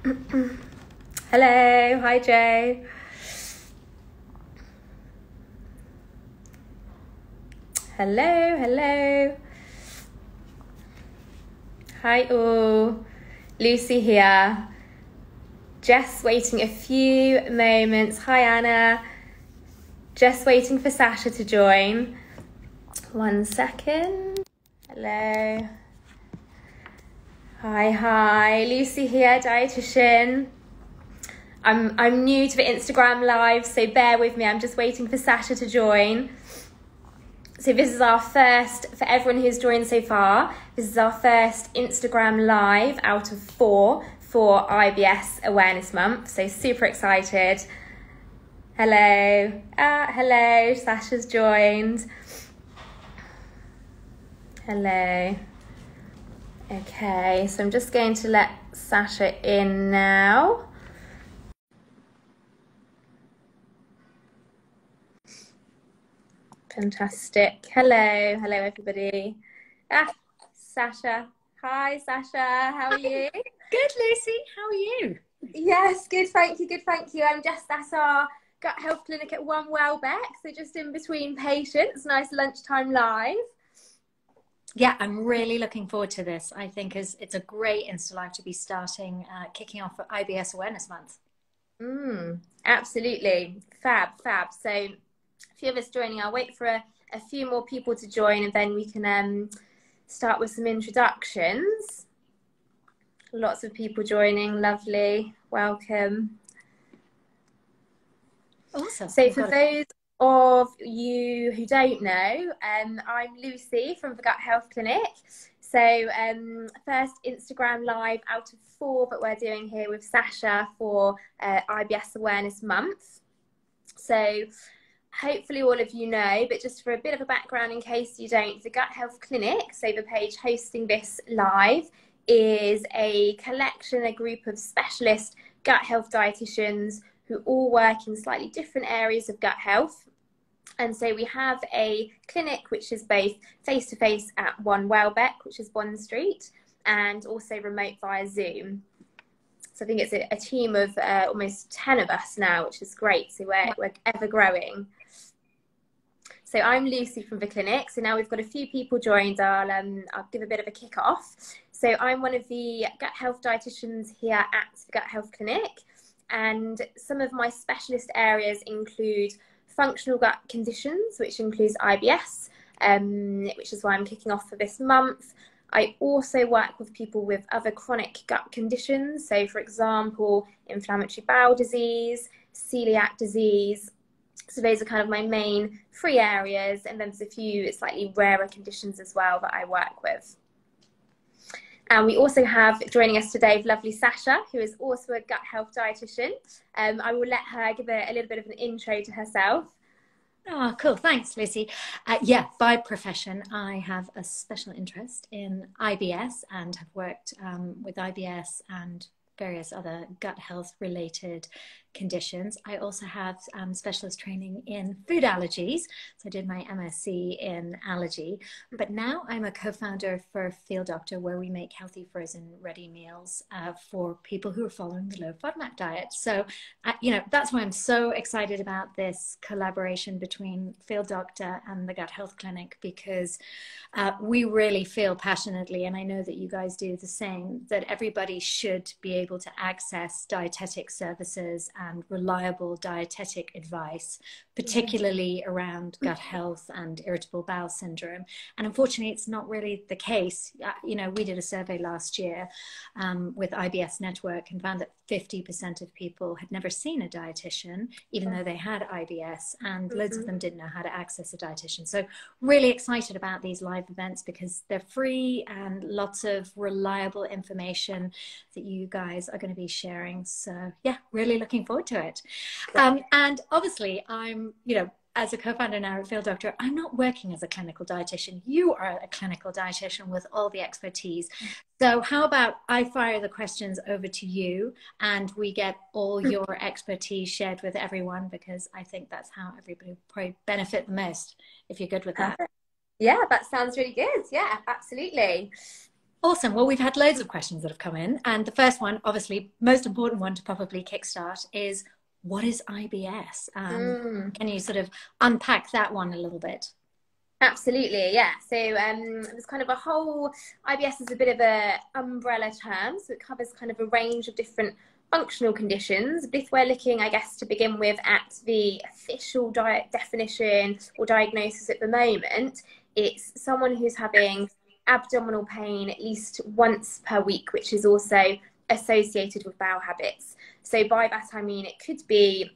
Hello, hi Joe. Hello. Hi all, Lucy here. Just waiting a few moments. Hi Anna. Just waiting for Sasha to join. 1 second. Hello. Hi, Lucy here, dietitian. I'm new to the Instagram live, so bear with me. I'm just waiting for Sasha to join. So this is our first, for everyone who's joined so far, this is our first Instagram live out of 4 for IBS Awareness Month. So super excited. Hello. Hello, Sasha's joined. Hello. Okay, so I'm just going to let Sasha in now. Fantastic. Hello everybody. Sasha. Hi Sasha, how are you? Good, Lucy, how are you? Yes, good, thank you. I'm just at our gut health clinic at One Welbeck, so just in between patients, nice lunchtime live. Yeah, I'm really looking forward to this. I think it's a great Instalive to be starting, kicking off for IBS Awareness Month. Absolutely. Fab. So a few of us joining. I'll wait for a few more people to join and then we can start with some introductions. Lots of people joining. Lovely. Welcome. Awesome. So for those of you who don't know, I'm Lucy from the Gut Health Clinic. So first Instagram live out of 4 that we're doing here with Sasha for IBS Awareness Month. So hopefully all of you know, but just for a bit of a background in case you don't, the Gut Health Clinic, so the page hosting this live, is a collection, a group of specialist gut health dietitians who all work in slightly different areas of gut health. And so we have a clinic which is both face-to-face at One Welbeck, which is Bond Street, and also remote via Zoom. So I think it's a team of almost 10 of us now, which is great. So we're ever growing. So I'm Lucy from the clinic. So now we've got a few people joined. I'll give a bit of a kick off. So I'm one of the gut health dietitians here at the Gut Health Clinic. And some of my specialist areas include functional gut conditions, which includes IBS, which is why I'm kicking off for this month. I also work with people with other chronic gut conditions. So for example, inflammatory bowel disease, celiac disease. So those are kind of my main 3 areas. And then there's a few slightly rarer conditions as well that I work with. And we also have joining us today lovely Sasha, who is also a gut health dietitian. I will let her give a little bit of an intro to herself. Oh, cool. Thanks, Lucy. Yeah, by profession, I have a special interest in IBS and have worked with IBS and various other gut health related conditions. I also have specialist training in food allergies. So I did my MSc in allergy, but now I'm a co-founder for Field Doctor, where we make healthy frozen ready meals for people who are following the low FODMAP diet. So, that's why I'm so excited about this collaboration between Field Doctor and the Gut Health Clinic, because we really feel passionately, and I know that you guys do the same, that everybody should be able to access dietetic services and reliable dietetic advice, particularly around gut health and irritable bowel syndrome. And unfortunately, it's not really the case. We did a survey last year with IBS Network and found that 50% of people had never seen a dietitian, even though they had IBS, and loads of them didn't know how to access a dietitian. So really excited about these live events because they're free and lots of reliable information that you guys are going to be sharing. So yeah, really looking forward to it. And obviously I'm, as a co-founder now at Field Doctor, I'm not working as a clinical dietitian. You are a clinical dietitian with all the expertise. So how about I fire the questions over to you and we get all your expertise shared with everyone, because I think that's how everybody will probably benefit the most, if you're good with that. Yeah, that sounds really good. Yeah, absolutely. Awesome. Well, we've had loads of questions that have come in. And the first one, obviously, most important one to probably kickstart is, what is IBS? Can you sort of unpack that one a little bit? Absolutely, yeah. So there's kind of a whole, IBS is a bit of a umbrella term, so it covers kind of a range of different functional conditions. But if we're looking, I guess, to begin with at the official definition or diagnosis at the moment, it's someone who's having abdominal pain at least once per week, which is also associated with bowel habits. So by that I mean it could be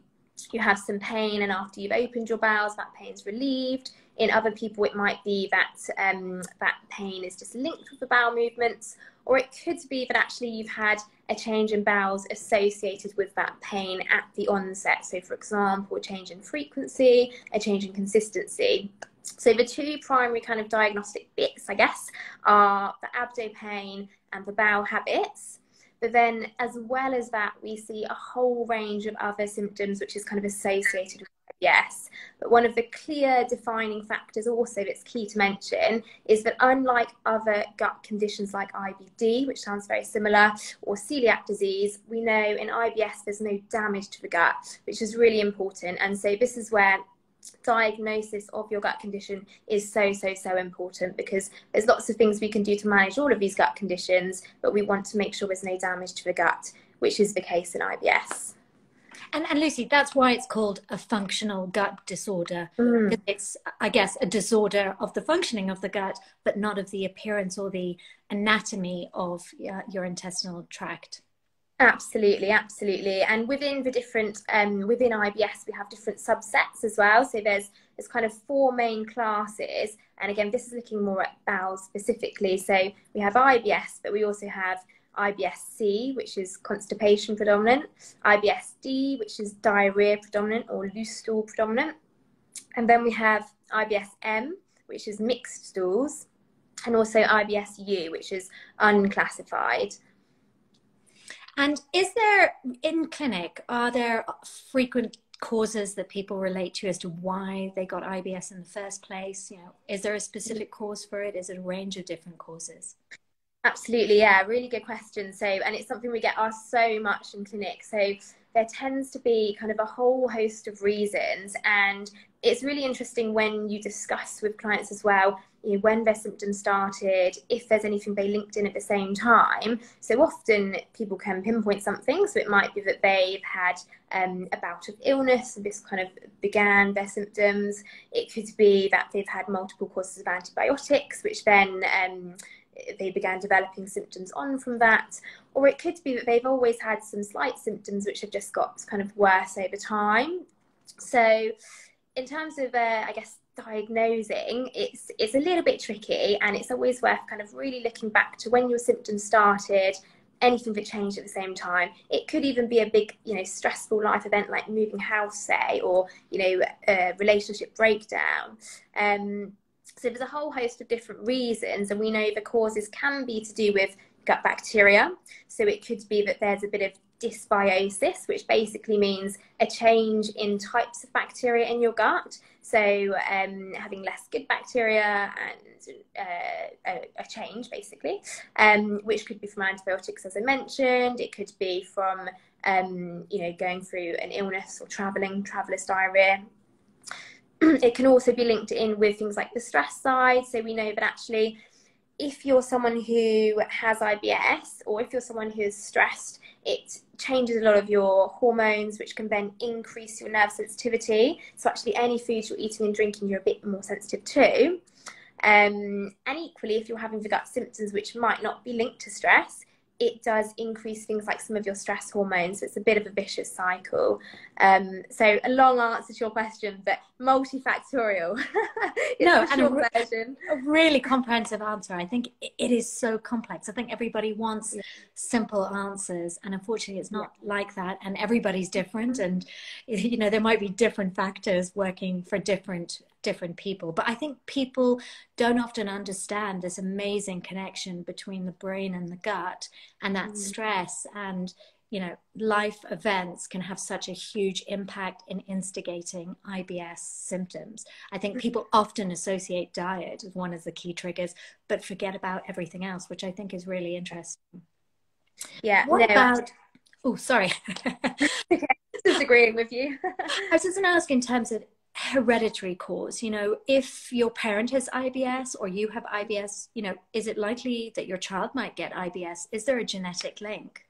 you have some pain, and after you've opened your bowels, that pain's relieved. In other people, it might be that that pain is just linked with the bowel movements, or it could be that actually you've had a change in bowels associated with that pain at the onset. So, for example, a change in frequency, a change in consistency. So the two primary kind of diagnostic bits, I guess, are the abdo pain and the bowel habits. But then as well as that, we see a whole range of other symptoms which is kind of associated with IBS. But one of the clear defining factors also that's key to mention is that unlike other gut conditions like IBD, which sounds very similar, or celiac disease, we know in IBS there's no damage to the gut, which is really important. And so this is where diagnosis of your gut condition is so important, because there's lots of things we can do to manage all of these gut conditions, but we want to make sure there's no damage to the gut, which is the case in IBS. And Lucy, that's why it's called a functional gut disorder. It's, I guess, a disorder of the functioning of the gut, but not of the appearance or the anatomy of your intestinal tract. Absolutely, absolutely. And within the different, within IBS, we have different subsets as well. So there's kind of four main classes. And again, this is looking more at bowels specifically. So we have IBS, but we also have IBS-C, which is constipation predominant, IBS-D, which is diarrhea predominant or loose stool predominant. And then we have IBS-M, which is mixed stools, and also IBS-U, which is unclassified. And is there, in clinic, are there frequent causes that people relate to as to why they got IBS in the first place? You know, is there a specific cause for it? Is it a range of different causes? Absolutely, yeah, really good question. So, and it's something we get asked so much in clinic. So there tends to be kind of a whole host of reasons, and it's really interesting when you discuss with clients as well, you know, when their symptoms started, if there's anything they linked in at the same time. So often people can pinpoint something. So it might be that they've had a bout of illness, and this kind of began their symptoms. It could be that they've had multiple courses of antibiotics, which then they began developing symptoms on from that. Or it could be that they've always had some slight symptoms which have just got kind of worse over time. So in terms of, I guess, diagnosing, it's a little bit tricky, and it's always worth kind of really looking back to when your symptoms started, anything that changed at the same time. It could even be a big, you know, stressful life event like moving house, say, or, you know, a relationship breakdown. So there's a whole host of different reasons, and we know the causes can be to do with gut bacteria. So it could be that there's a bit of dysbiosis, which basically means a change in types of bacteria in your gut. So having less good bacteria and a change, basically, which could be from antibiotics, as I mentioned. It could be from, you know, going through an illness or traveller's diarrhea. It can also be linked in with things like the stress side. So we know that actually, if you're someone who has IBS, or if you're someone who is stressed, it changes a lot of your hormones, which can then increase your nerve sensitivity. So actually any foods you're eating and drinking, you're a bit more sensitive to. And equally, if you're having the gut symptoms which might not be linked to stress, it does increase things like some of your stress hormones. So it's a bit of a vicious cycle. So a long answer to your question, but multifactorial. No, and a really comprehensive answer. I think it is so complex. I think everybody wants simple answers, and unfortunately it's not like that, and everybody's different, and you know, there might be different factors working for different people. But I think people don't often understand this amazing connection between the brain and the gut, and that stress, and you know, life events can have such a huge impact in instigating IBS symptoms. I think people often associate diet as one of the key triggers, but forget about everything else, which I think is really interesting. Yeah. What about, oh, sorry. Okay, disagreeing with you. I was just going to ask in terms of hereditary cause, you know, if your parent has IBS or you have IBS, you know, is it likely that your child might get IBS? Is there a genetic link?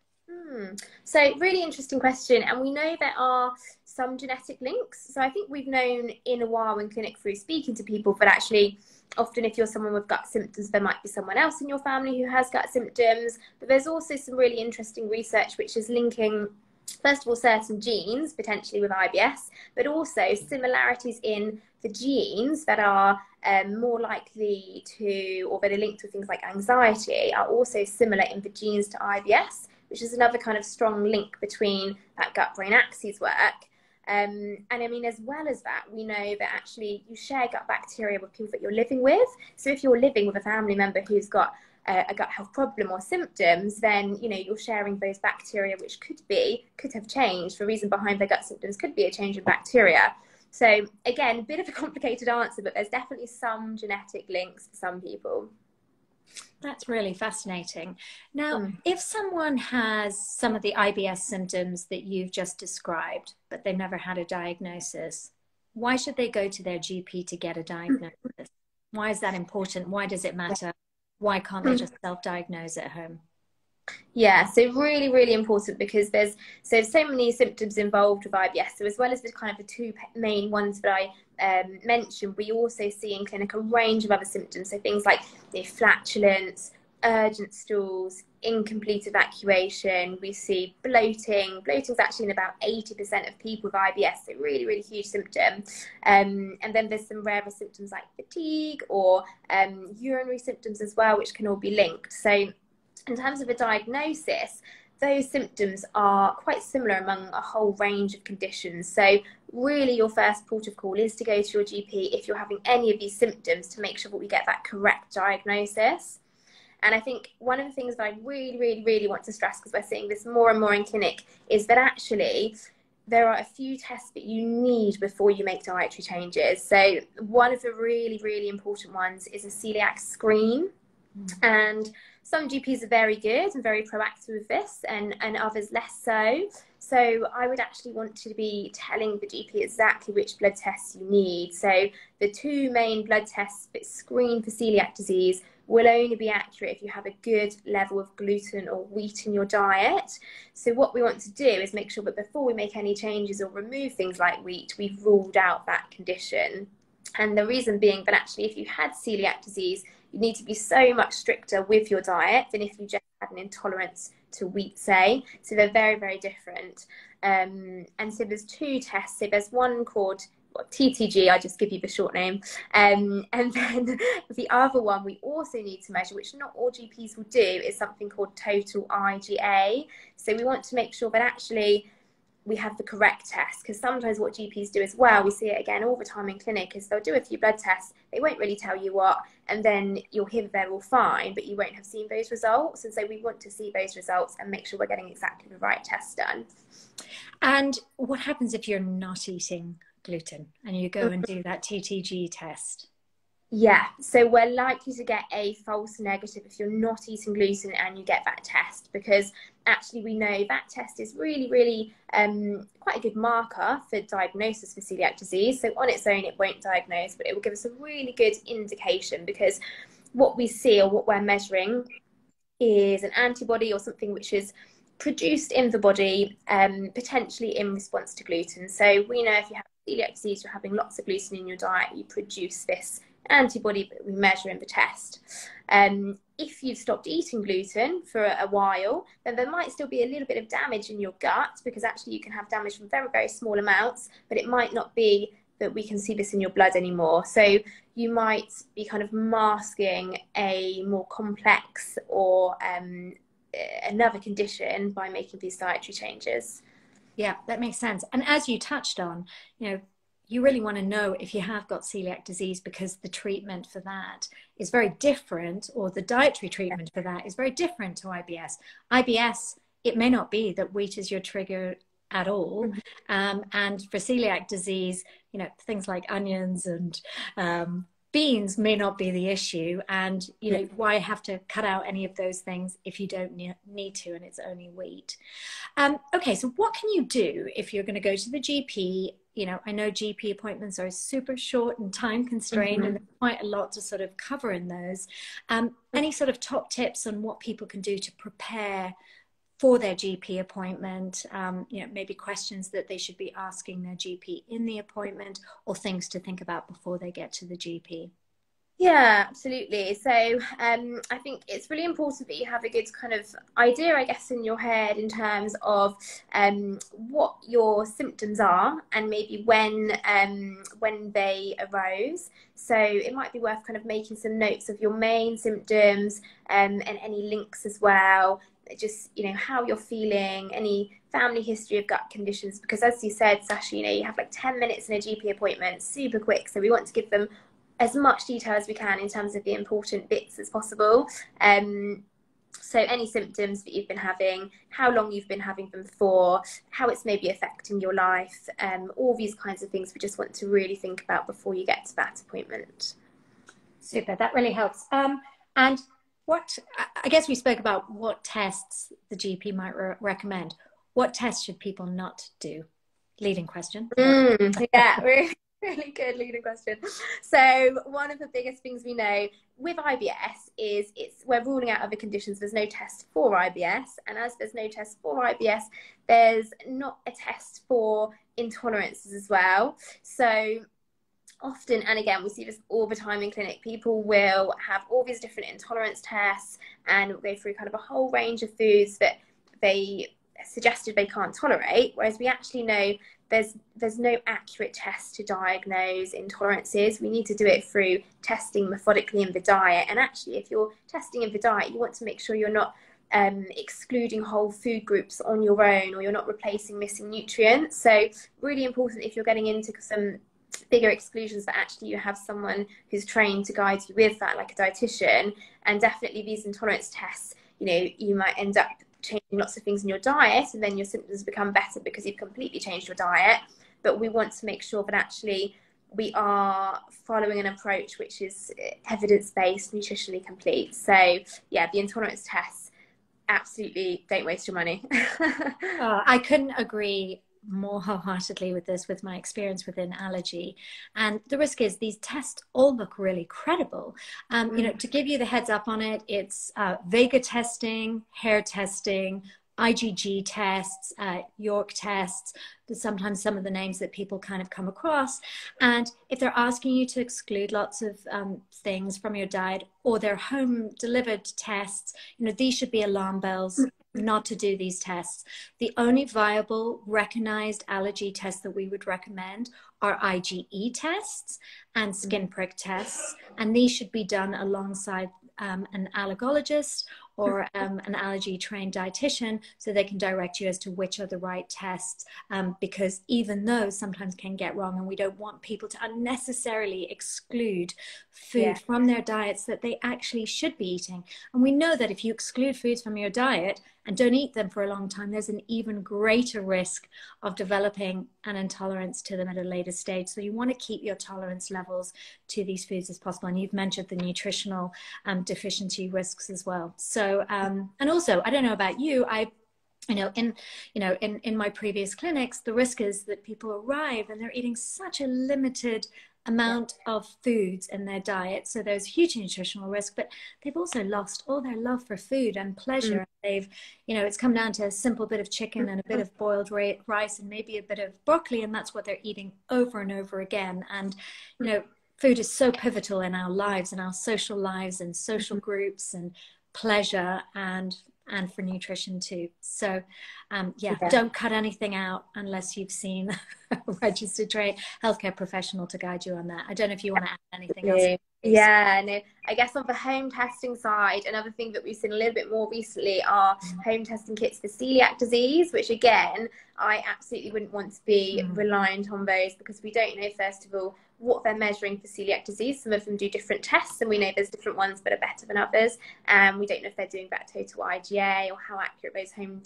So really interesting question, and we know there are some genetic links. So I think we've known in a while in clinic through speaking to people, but actually often if you're someone with gut symptoms, there might be someone else in your family who has gut symptoms. But there's also some really interesting research which is linking, first of all, certain genes potentially with IBS, but also similarities in the genes that are more likely to, or that are linked to things like anxiety, are also similar in the genes to IBS, which is another kind of strong link between that gut-brain axis work. And I mean, as well as that, we know that actually you share gut bacteria with people that you're living with. So if you're living with a family member who's got a gut health problem or symptoms, then, you know, you're sharing those bacteria, which could have changed. The reason behind their gut symptoms could be a change in bacteria. So again, a bit of a complicated answer, but there's definitely some genetic links for some people. That's really fascinating. Now, if someone has some of the IBS symptoms that you've just described, but they've never had a diagnosis, why should they go to their GP to get a diagnosis? Why is that important? Why does it matter? Why can't they just self-diagnose at home? Yeah, so really, really important, because there's so many symptoms involved with IBS. So as well as the kind of the two main ones that I mentioned, we also see in clinic a range of other symptoms. So things like flatulence, urgent stools, incomplete evacuation. We see bloating. Bloating is actually in about 80% of people with IBS, so really, really huge symptom. And then there's some rarer symptoms like fatigue or urinary symptoms as well, which can all be linked. So in terms of a diagnosis, those symptoms are quite similar among a whole range of conditions. So really your first port of call is to go to your GP if you're having any of these symptoms, to make sure that we get that correct diagnosis. And I think one of the things that I really, really, really want to stress, because we're seeing this more and more in clinic, is that actually there are a few tests that you need before you make dietary changes. So one of the really, really important ones is a celiac screen. And some GPs are very good and very proactive with this, and others less so. So I would actually want to be telling the GP exactly which blood tests you need. So the two main blood tests that screen for celiac disease will only be accurate if you have a good level of gluten or wheat in your diet. So what we want to do is make sure that before we make any changes or remove things like wheat, we've ruled out that condition. And the reason being that actually if you had celiac disease, you need to be so much stricter with your diet than if you just had an intolerance to wheat, say. So they're very, very different. And so there's two tests. So there's one called TTG, I just give you the short name. And then the other one we also need to measure, which not all GPs will do, is something called total IgA. So we want to make sure that actually we have the correct test, because sometimes what GPs do as well, we see it again all the time in clinic, is they'll do a few blood tests, they won't really tell you what, and then you'll hear that they're all fine, but you won't have seen those results. And so we want to see those results and make sure we're getting exactly the right test done. And what happens if you're not eating gluten and you go and do that TTG test? Yeah, so we're likely to get a false negative if you're not eating gluten and you get that test, because actually we know that test is really, really quite a good marker for diagnosis for celiac disease. So on its own, it won't diagnose, but it will give us a really good indication, because what we see or what we're measuring is an antibody or something which is produced in the body, potentially in response to gluten. So we know if you have celiac disease, you're having lots of gluten in your diet, you produce this antibody that we measure in the test. If you've stopped eating gluten for a while, then there might still be a little bit of damage in your gut, because actually you can have damage from very, very small amounts, but it might not be that we can see this in your blood anymore. So you might be kind of masking a more complex or another condition by making these dietary changes. Yeah, that makes sense. And as you touched on, you know, you really want to know if you have got celiac disease, because the treatment for that is very different, or the dietary treatment for that is very different to IBS. IBS it may not be that wheat is your trigger at all. And for celiac disease, you know, things like onions and beans may not be the issue. And, you know, why have to cut out any of those things if you don't need to, and it's only wheat. Okay, so what can you do if you're going to go to the GP? You know, I know GP appointments are super short and time constrained, and there's quite a lot to sort of cover in those. Any sort of top tips on what people can do to prepare for their GP appointment, you know, maybe questions that they should be asking their GP in the appointment, or things to think about before they get to the GP? Yeah, absolutely. So I think it's really important that you have a good kind of idea, I guess, in your head in terms of what your symptoms are and maybe when they arose. So it might be worth kind of making some notes of your main symptoms and any links as well. Just, you know, how you're feeling, any family history of gut conditions, because as you said, Sasha, you know, you have like 10 minutes in a GP appointment, super quick. So we want to give them as much detail as we can in terms of the important bits as possible. So any symptoms that you've been having, how long you've been having them for, how it's maybe affecting your life, all these kinds of things we just want to really think about before you get to that appointment. Super, that really helps. And what, I guess we spoke about what tests the GP might recommend. What tests should people not do? Leading question. Yeah, really good leading question. So one of the biggest things we know with IBS is we're ruling out other conditions. There's no test for IBS, and as there's no test for IBS, there's not a test for intolerances as well. So often, and again, we see this all the time in clinic, people will have all these different intolerance tests and go through kind of a whole range of foods that they suggested they can't tolerate, whereas we actually know there's no accurate test to diagnose intolerances. We need to do it through testing methodically in the diet. And actually, if you're testing in the diet, you want to make sure you're not excluding whole food groups on your own, or you're not replacing missing nutrients. So really important, if you're getting into some bigger exclusions, that actually you have someone who's trained to guide you with that, like a dietitian. And definitely these intolerance tests, you know, you might end up changing lots of things in your diet, and then your symptoms become better because you've completely changed your diet. But we want to make sure that actually we are following an approach which is evidence-based, nutritionally complete. So yeah, the intolerance tests, absolutely don't waste your money. I couldn't agree more wholeheartedly with this, with my experience within allergy. And the risk is these tests all look really credible. You know, to give you the heads up on it, it's Vega testing, hair testing, IgG tests, York tests, sometimes some of the names that people kind of come across. And if they're asking you to exclude lots of things from your diet, or they're home delivered tests, you know, these should be alarm bells not to do these tests. The only viable recognized allergy tests that we would recommend are IgE tests and skin prick tests. And these should be done alongside an allergologist or an allergy trained dietitian, so they can direct you as to which are the right tests, because even those sometimes can get wrong, and we don't want people to unnecessarily exclude food from their diets that they actually should be eating. And we know that if you exclude foods from your diet and don't eat them for a long time, there's an even greater risk of developing an intolerance to them at a later stage. So you want to keep your tolerance levels to these foods as possible. And you've mentioned the nutritional deficiency risks as well. So, and also, I don't know about you, in my previous clinics, the risk is that people arrive and they're eating such a limited amount of foods in their diet. So there's huge nutritional risk, but they've also lost all their love for food and pleasure. They've, you know, it's come down to a simple bit of chicken and a bit of boiled rice and maybe a bit of broccoli, and that's what they're eating over and over again. And, you know, food is so pivotal in our lives and our social lives and social groups and pleasure and for nutrition too. So don't cut anything out unless you've seen a registered trained healthcare professional to guide you on that. I don't know if you want to add anything else. Yeah, no, I guess on the home testing side, another thing that we've seen a little bit more recently are home testing kits for celiac disease, which again, I absolutely wouldn't want to be reliant on those, because we don't know, first of all, what they're measuring for celiac disease. Some of them do different tests, and we know there's different ones that are better than others. We don't know if they're doing better total IgA or how accurate those home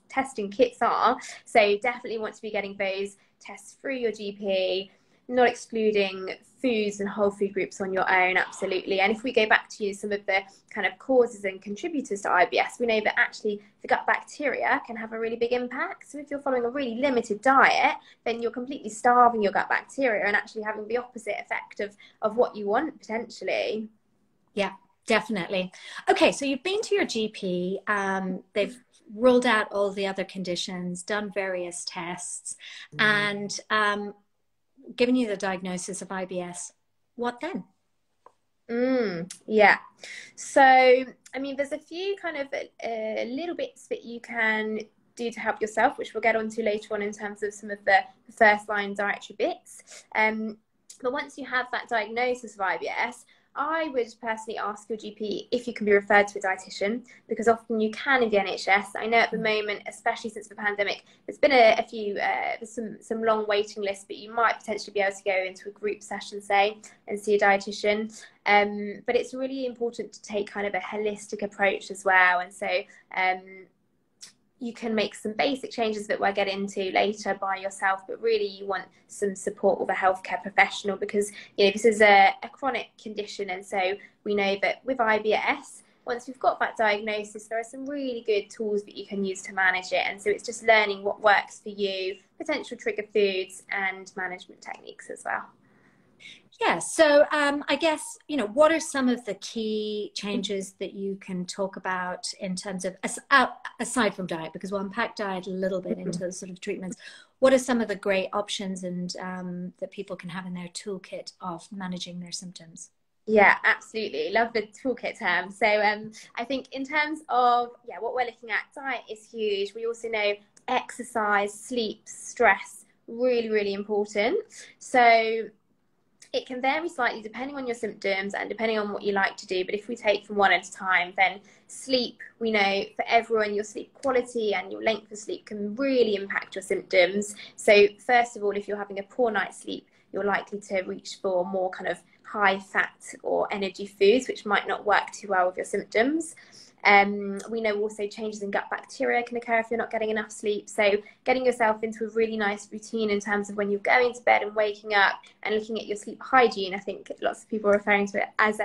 testing kits are. So definitely want to be getting those tests through your GP, not excluding foods and whole food groups on your own, absolutely. And if we go back to some of the kind of causes and contributors to IBS, we know that actually the gut bacteria can have a really big impact. So if you're following a really limited diet, then you're completely starving your gut bacteria and actually having the opposite effect of what you want potentially. Yeah, definitely. Okay, so you've been to your GP, they've ruled out all the other conditions, done various tests, and given you the diagnosis of IBS. What then? Yeah. So, I mean, there's a few kind of little bits that you can do to help yourself, which we'll get onto later on in terms of some of the first line dietary bits. But once you have that diagnosis of IBS, I would personally ask your GP if you can be referred to a dietitian, because often you can in the NHS. I know at the moment, especially since the pandemic, there's been a few, some long waiting lists, but you might potentially be able to go into a group session, say, and see a dietitian. But it's really important to take kind of a holistic approach as well. And so you can make some basic changes that we'll get into later by yourself, but really you want some support with a healthcare professional, because this is a chronic condition. And so we know that with IBS, once you've got that diagnosis, there are some really good tools that you can use to manage it. And so it's just learning what works for you, potential trigger foods, and management techniques as well. Yeah, so I guess, what are some of the key changes that you can talk about in terms of, aside from diet, because we'll unpack diet a little bit into the sort of treatments, what are some of the great options and that people can have in their toolkit of managing their symptoms? Yeah, absolutely. Love the toolkit term. So I think in terms of, what we're looking at, diet is huge. We also know exercise, sleep, stress, really, really important. So it can vary slightly depending on your symptoms and depending on what you like to do. But if we take from one at a time, then sleep, we know for everyone, your sleep quality and your length of sleep can really impact your symptoms. So first of all, if you're having a poor night's sleep, you're likely to reach for more kind of high fat or energy foods, which might not work too well with your symptoms. We know also changes in gut bacteria can occur if you're not getting enough sleep. So getting yourself into a really nice routine in terms of when you're going to bed and waking up, and looking at your sleep hygiene, I think lots of people are referring to it as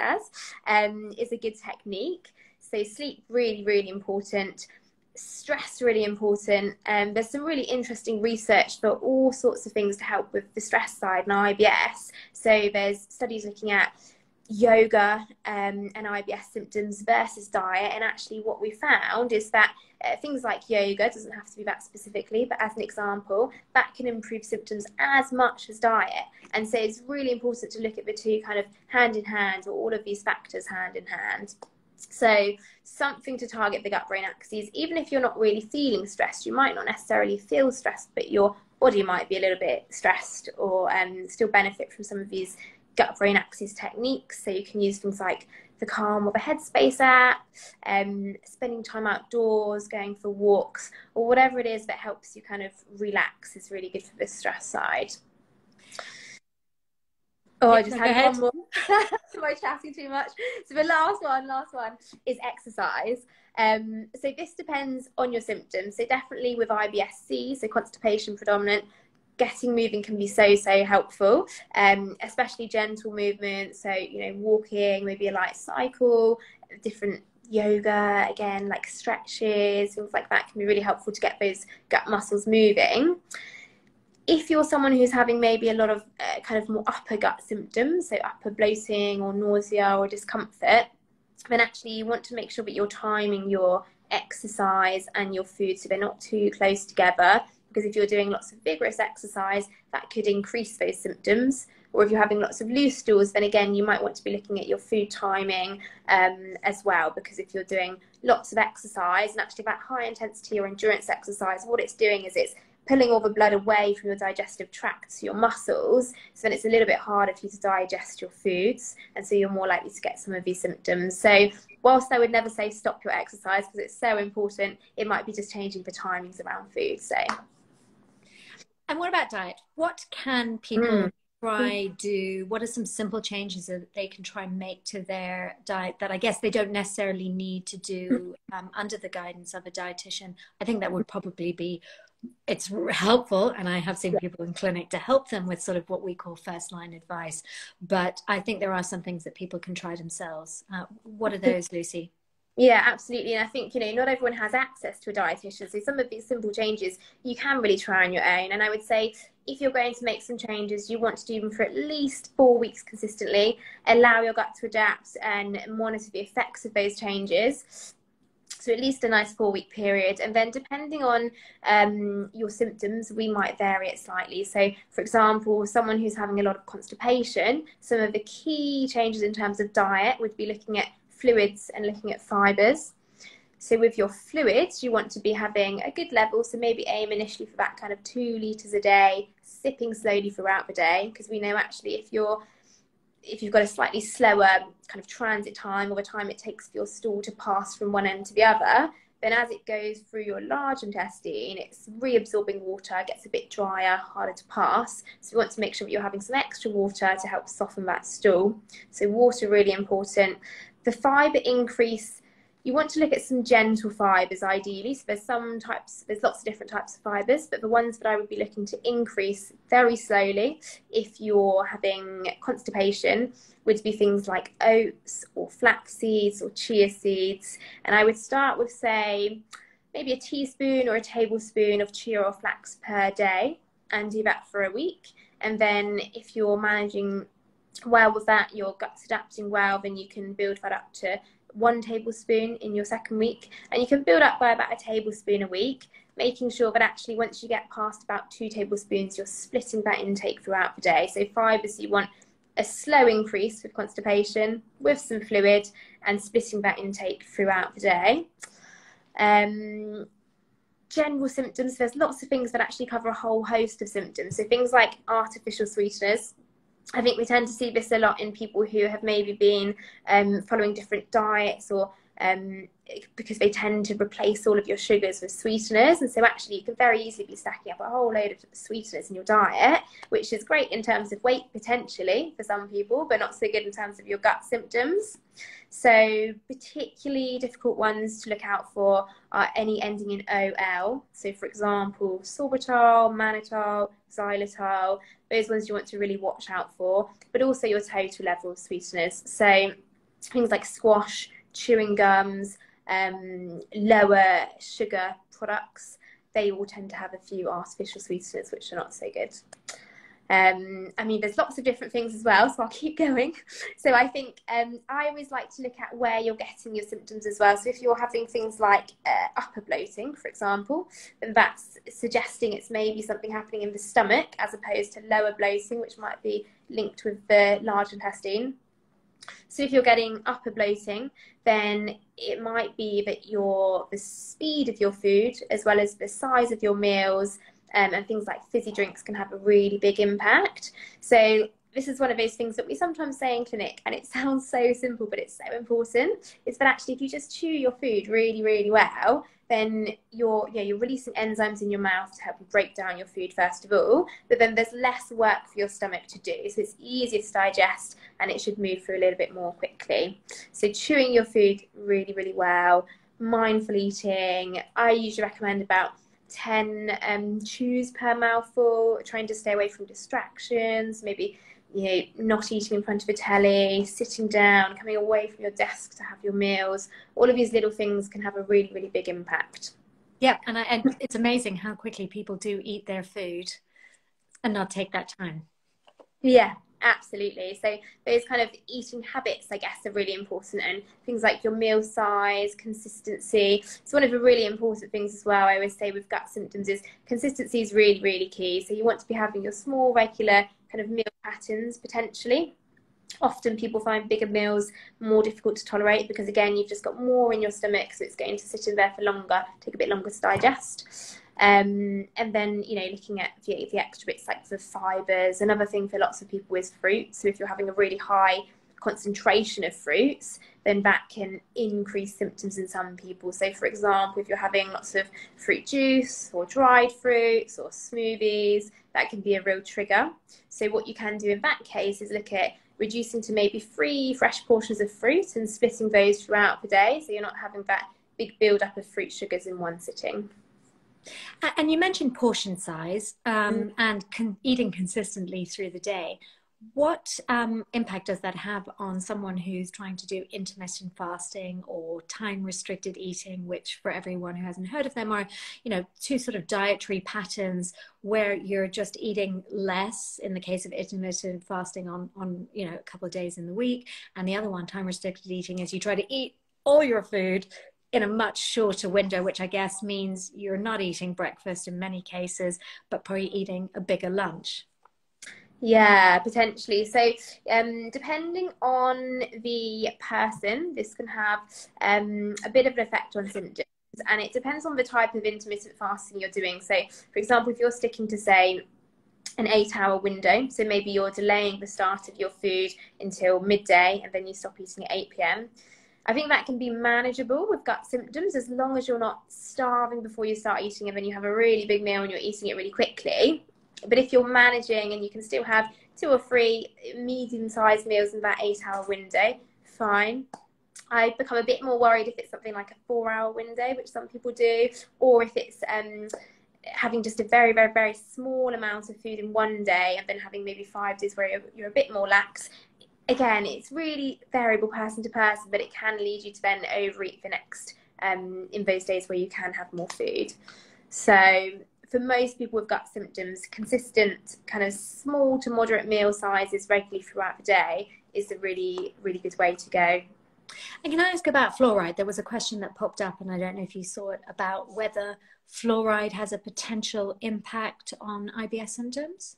is a good technique. So sleep, really, really important. Stress, really important. There's some really interesting research for all sorts of things to help with the stress side and IBS. So there's studies looking at yoga and IBS symptoms versus diet, and actually what we found is that things like yoga, doesn't have to be that specifically, but as an example, that can improve symptoms as much as diet. And so it's really important to look at the two kind of hand in hand, or all of these factors hand in hand. So something to target the gut-brain axes. Even if you're not really feeling stressed, you might not necessarily feel stressed, but your body might be a little bit stressed, or still benefit from some of these gut-brain axis techniques. So you can use things like the Calm or the Headspace app, spending time outdoors, going for walks, or whatever it is that helps you kind of relax is really good for the stress side. Oh, I just had one more. Am I chatting too much? So the last one is exercise. So this depends on your symptoms. So definitely with IBS-C, so constipation predominant, getting moving can be so helpful, especially gentle movement. So, walking, maybe a light cycle, different yoga, again, like stretches, things like that can be really helpful to get those gut muscles moving. If you're someone who's having maybe a lot of kind of more upper gut symptoms, so upper bloating or nausea or discomfort, then actually you want to make sure that you're timing your exercise and your food so they're not too close together. Because if you're doing lots of vigorous exercise, that could increase those symptoms. Or if you're having lots of loose stools, then again, you might want to be looking at your food timing as well. Because if you're doing lots of exercise, and actually that high intensity or endurance exercise, what it's doing is it's pulling all the blood away from your digestive tract to your muscles. So then it's a little bit harder for you to digest your foods. And so you're more likely to get some of these symptoms. So whilst I would never say stop your exercise because it's so important, it might be just changing the timings around food. So. And what about diet? What can people what are some simple changes that they can try and make to their diet that I guess they don't necessarily need to do under the guidance of a dietitian? I think that would probably be, it's helpful, and I have seen people in clinic to help them with sort of what we call first line advice, but I think there are some things that people can try themselves. What are those, Lucy? Yeah, absolutely. And I think, you know, not everyone has access to a dietitian. So some of these simple changes you can really try on your own. And I would say if you're going to make some changes, you want to do them for at least 4 weeks consistently. Allow your gut to adapt and monitor the effects of those changes. So at least a nice 4-week period. And then depending on your symptoms, we might vary it slightly. So for example, someone who's having a lot of constipation, some of the key changes in terms of diet would be looking at fluids and looking at fibers. So with your fluids, you want to be having a good level. So maybe aim initially for that kind of 2 litres a day, sipping slowly throughout the day. Because we know actually if you've got a slightly slower kind of transit time, or the time it takes for your stool to pass from one end to the other, then as it goes through your large intestine, it's reabsorbing water, gets a bit drier, harder to pass. So we want to make sure that you're having some extra water to help soften that stool. So water, really important. The fibre increase, you want to look at some gentle fibres ideally. So there's lots of different types of fibres, but the ones that I would be looking to increase very slowly if you're having constipation would be things like oats or flax seeds or chia seeds. And I would start with, say, maybe a teaspoon or a tablespoon of chia or flax per day and do that for a week. And then if you're managing well with that, your gut's adapting well, then you can build that up to 1 tablespoon in your second week, and you can build up by about a tablespoon a week, making sure that actually once you get past about 2 tablespoons, you're splitting that intake throughout the day. So fibres, you want a slow increase with constipation with some fluid and splitting that intake throughout the day. General symptoms, there's lots of things that actually cover a whole host of symptoms. So things like artificial sweeteners, I think we tend to see this a lot in people who have maybe been following different diets, or because they tend to replace all of your sugars with sweeteners. And so actually you can very easily be stacking up a whole load of sweeteners in your diet, which is great in terms of weight potentially for some people, but not so good in terms of your gut symptoms. So particularly difficult ones to look out for are any ending in OL. So for example, sorbitol, mannitol, xylitol, those ones you want to really watch out for, but also your total level of sweeteners. So things like squash, chewing gums, lower sugar products, they all tend to have a few artificial sweeteners, which are not so good. I mean, there's lots of different things as well, so I'll keep going. So I think I always like to look at where you're getting your symptoms as well. So if you're having things like upper bloating, for example, then that's suggesting it's maybe something happening in the stomach as opposed to lower bloating, which might be linked with the large intestine. So if you're getting upper bloating, then it might be that the speed of your food, as well as the size of your meals, and things like fizzy drinks can have a really big impact. So this is one of those things that we sometimes say in clinic, and it sounds so simple, but it's so important, is that actually if you just chew your food really, really well, then you're releasing enzymes in your mouth to help you break down your food first of all, but then there's less work for your stomach to do. So it's easier to digest and it should move through a little bit more quickly. So chewing your food really, really well, mindful eating. I usually recommend about 10 chews per mouthful, trying to stay away from distractions, maybe not eating in front of a telly, sitting down, coming away from your desk to have your meals. All of these little things can have a really, really big impact. Yeah, and it's amazing how quickly people do eat their food and not take that time. Yeah, absolutely. So those kind of eating habits, I guess, are really important, and things like your meal size, consistency. So one of the really important things as well, I always say with gut symptoms, is consistency is really, really key. So you want to be having your small, regular kind of meal patterns potentially. Often people find bigger meals more difficult to tolerate because, again, you've just got more in your stomach, so it's going to sit in there for longer, take a bit longer to digest. And then, looking at the extra bits like the fibres. Another thing for lots of people is fruit. So if you're having a really high concentration of fruits, then that can increase symptoms in some people. So for example, if you're having lots of fruit juice or dried fruits or smoothies, that can be a real trigger. So what you can do in that case is look at reducing to maybe 3 fresh portions of fruit and splitting those throughout the day, so you're not having that big build up of fruit sugars in one sitting. And you mentioned portion size and eating consistently through the day. What impact does that have on someone who's trying to do intermittent fasting or time restricted eating, which for everyone who hasn't heard of them are, you know, 2 sort of dietary patterns where you're just eating less in the case of intermittent fasting on you know, a couple of days in the week, and the other one, time restricted eating, is you try to eat all your food in a much shorter window, which I guess means you're not eating breakfast in many cases, but probably eating a bigger lunch. Yeah, potentially. So depending on the person, this can have a bit of an effect on symptoms, and it depends on the type of intermittent fasting you're doing. So for example, if you're sticking to, say, an 8-hour window, so maybe you're delaying the start of your food until midday and then you stop eating at 8 p.m. I think that can be manageable with gut symptoms, as long as you're not starving before you start eating and then you have a really big meal and you're eating it really quickly. But if you're managing and you can still have 2 or 3 medium-sized meals in that 8-hour window, fine. I become a bit more worried if it's something like a 4-hour window, which some people do, or if it's having just a very, very, very small amount of food in one day and then having maybe 5 days where you're a bit more lax. Again, it's really variable person to person, but it can lead you to then overeat the next in those days where you can have more food. So for most people with gut symptoms, consistent kind of small to moderate meal sizes regularly throughout the day is a really, really good way to go. And can I ask about fluoride? There was a question that popped up, and I don't know if you saw it, about whether fluoride has a potential impact on IBS symptoms.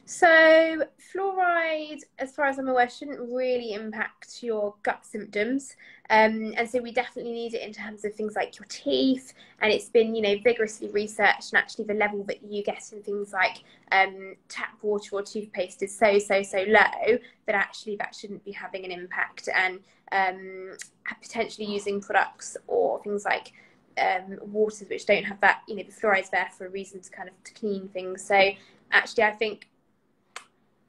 So fluoride, as far as I'm aware, shouldn't really impact your gut symptoms. And so we definitely need it in terms of things like your teeth. And it's been, you know, vigorously researched. And actually the level that you get in things like tap water or toothpaste is so low that actually that shouldn't be having an impact. And potentially using products or things like waters which don't have that, you know, the fluoride's there for a reason to kind of to clean things. So actually I think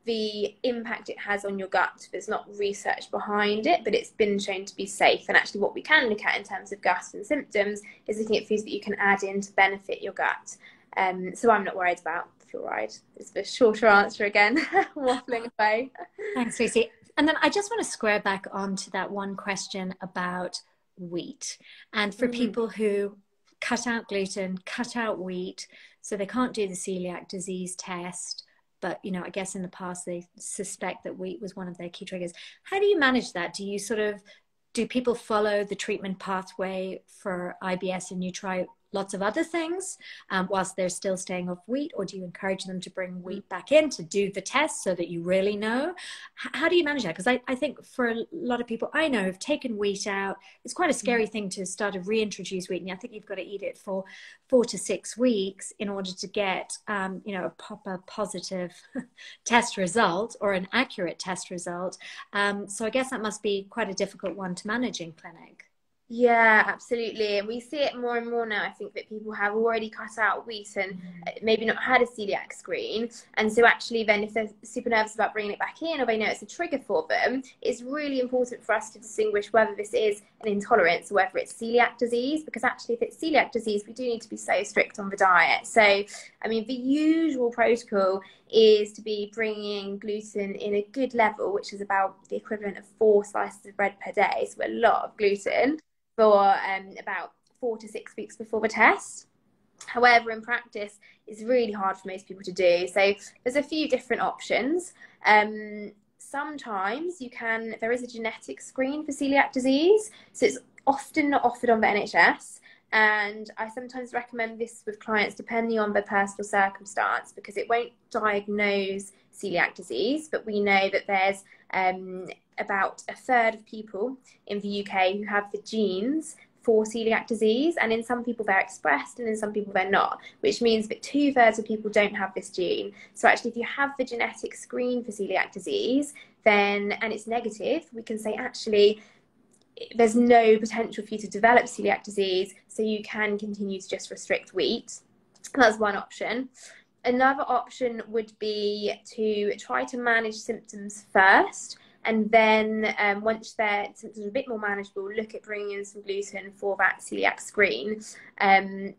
the impact it has on your gut, there's not research behind it, but it's been shown to be safe. And actually what we can look at in terms of gut and symptoms is looking at foods that you can add in to benefit your gut. So I'm not worried about fluoride. It's the shorter answer again, waffling away. Thanks, Lucy. And then I just want to square back onto that one question about wheat. And for people who cut out gluten, cut out wheat, so they can't do the celiac disease test, but, you know, I guess in the past they suspect that wheat was one of their key triggers. How do you manage that? Do people follow the treatment pathway for IBS and you try lots of other things whilst they're still staying off wheat, or do you encourage them to bring wheat back in to do the test so that you really know? How do you manage that? Because I think for a lot of people I know who've taken wheat out, it's quite a scary thing to start to reintroduce wheat, and I think you've got to eat it for 4 to 6 weeks in order to get you know, a proper positive test result or an accurate test result. So I guess that must be quite a difficult one to manage in clinic. Yeah, absolutely. And we see it more and more now. I think that people have already cut out wheat and maybe not had a celiac screen. And so actually then if they're super nervous about bringing it back in, or they know it's a trigger for them, it's really important for us to distinguish whether this is an intolerance or whether it's celiac disease. Because actually if it's celiac disease, we do need to be so strict on the diet. So, I mean, the usual protocol is to be bringing gluten in a good level, which is about the equivalent of 4 slices of bread per day. So a lot of gluten for about 4 to 6 weeks before the test. However, in practice, it's really hard for most people to do. So there's a few different options. Sometimes there is a genetic screen for celiac disease. So it's often not offered on the NHS. And I sometimes recommend this with clients depending on their personal circumstance, because it won't diagnose celiac disease, but we know that there's about 1/3 of people in the UK who have the genes for celiac disease, and in some people they're expressed and in some people they're not, which means that 2/3 of people don't have this gene. So actually, if you have the genetic screen for celiac disease, then, and it's negative, we can say actually there's no potential for you to develop celiac disease, so you can continue to just restrict wheat. That's one option. Another option would be to try to manage symptoms first, and then once their symptoms are a bit more manageable, look at bringing in some gluten for that celiac screen. So yeah,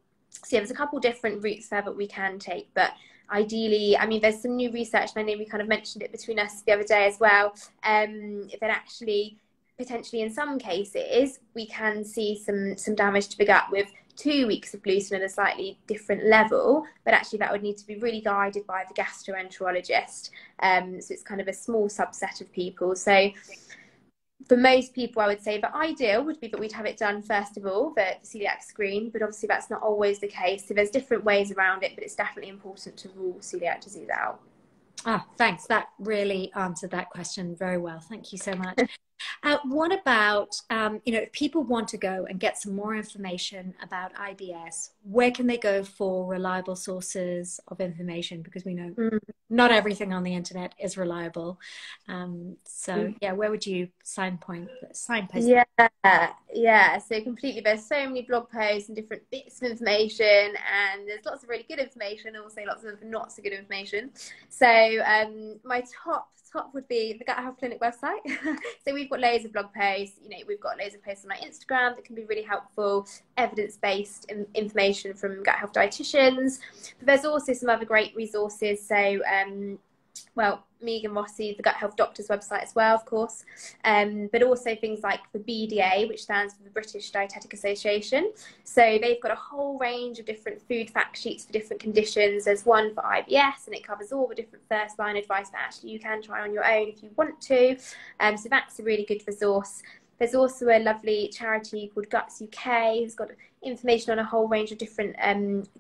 there's a couple different routes there that we can take, but ideally, I mean, there's some new research, and I know we kind of mentioned it between us the other day as well, that actually potentially in some cases we can see some damage to the gut with 2 weeks of gluten at a slightly different level, but actually that would need to be really guided by the gastroenterologist. So it's kind of a small subset of people. So for most people, I would say the ideal would be that we'd have it done first of all, the celiac screen, but obviously that's not always the case. So there's different ways around it, but it's definitely important to rule celiac disease out. Ah, thanks. That really answered that question very well. Thank you so much. What about, if people want to go and get some more information about IBS, where can they go for reliable sources of information? Because we know not everything on the internet is reliable. Yeah, where would you signpost? Yeah. So completely, there's so many blog posts and different bits of information, and there's lots of really good information, also lots of not so good information. So my top would be the Gut Health Clinic website. So we've got loads of blog posts, we've got loads of posts on my Instagram that can be really helpful, evidence-based information from gut health dietitians. But there's also some other great resources. So Megan Rossi, the Gut Health Doctor's website as well, of course, but also things like the BDA, which stands for the British Dietetic Association. So they've got a whole range of different food fact sheets for different conditions. There's one for IBS, and it covers all the different first line advice that actually you can try on your own if you want to. So that's a really good resource. There's also a lovely charity called Guts UK who's got information on a whole range of different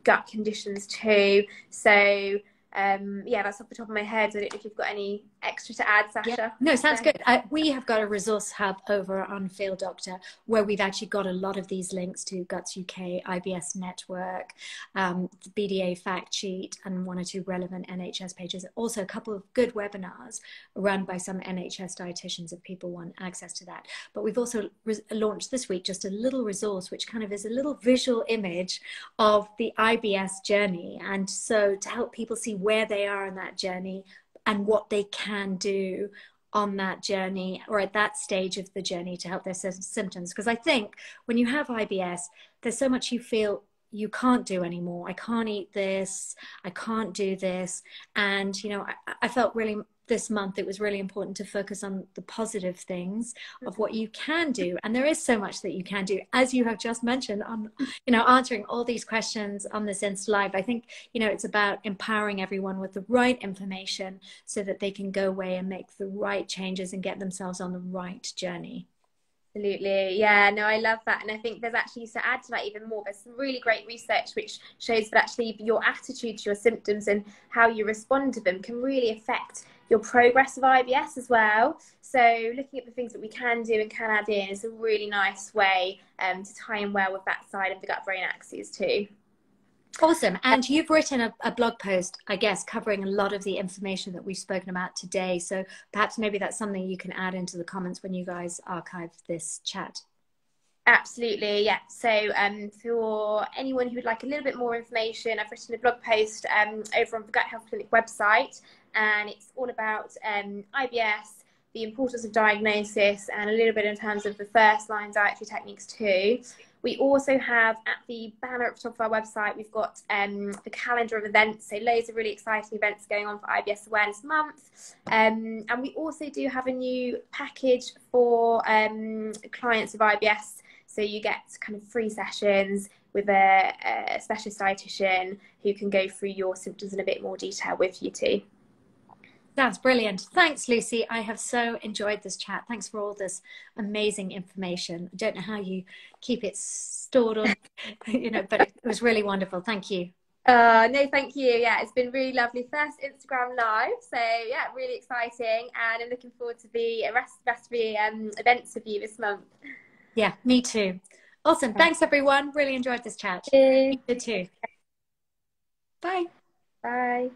gut conditions too. So that's off the top of my head. I don't know if you've got any extra to add, Sasha. Yeah. No, sounds good. We have got a resource hub over on Feel Doctor where we've actually got a lot of these links to Guts UK, IBS Network, the BDA fact sheet, and 1 or 2 relevant NHS pages. Also a couple of good webinars run by some NHS dietitians if people want access to that. But we've also launched this week just a little resource which kind of is a little visual image of the IBS journey, and so to help people see where they are in that journey and what they can do on that journey or at that stage of the journey to help their symptoms. Because I think when you have IBS, there's so much you feel you can't do anymore. I can't eat this, I can't do this. And, I felt really this month it was really important to focus on the positive things of what you can do. And there is so much that you can do, as you have just mentioned, on answering all these questions on this Insta Live. I think it's about empowering everyone with the right information so that they can go away and make the right changes and get themselves on the right journey. Absolutely. Yeah, no, I love that. And I think there's actually, to add to that even more, there's some really great research which shows that actually your attitude to your symptoms and how you respond to them can really affect your progress of IBS as well. So looking at the things that we can do and can add in is a really nice way to tie in well with that side of the gut-brain axis too. Awesome. And you've written a blog post, I guess, covering a lot of the information that we've spoken about today. So perhaps maybe that's something you can add into the comments when you guys archive this chat. Absolutely, yeah. So for anyone who would like a little bit more information, I've written a blog post over on the Gut Health Clinic website, and it's all about IBS, the importance of diagnosis, and a little bit in terms of the first line dietary techniques too. We also have at the banner at the top of our website, we've got the calendar of events, so loads of really exciting events going on for IBS Awareness Month. And we also do have a new package for clients of IBS. So you get kind of free sessions with a specialist dietitian who can go through your symptoms in a bit more detail with you too. That's brilliant. Thanks, Lucy. I have so enjoyed this chat. Thanks for all this amazing information. I don't know how you keep it stored on, but it was really wonderful. Thank you. No, thank you. Yeah, it's been really lovely. First Instagram live. So yeah, really exciting. And I'm looking forward to the rest of the events with you this month. Yeah, me too. Awesome. Thanks, everyone. Really enjoyed this chat. Cheers. You too. Bye. Bye.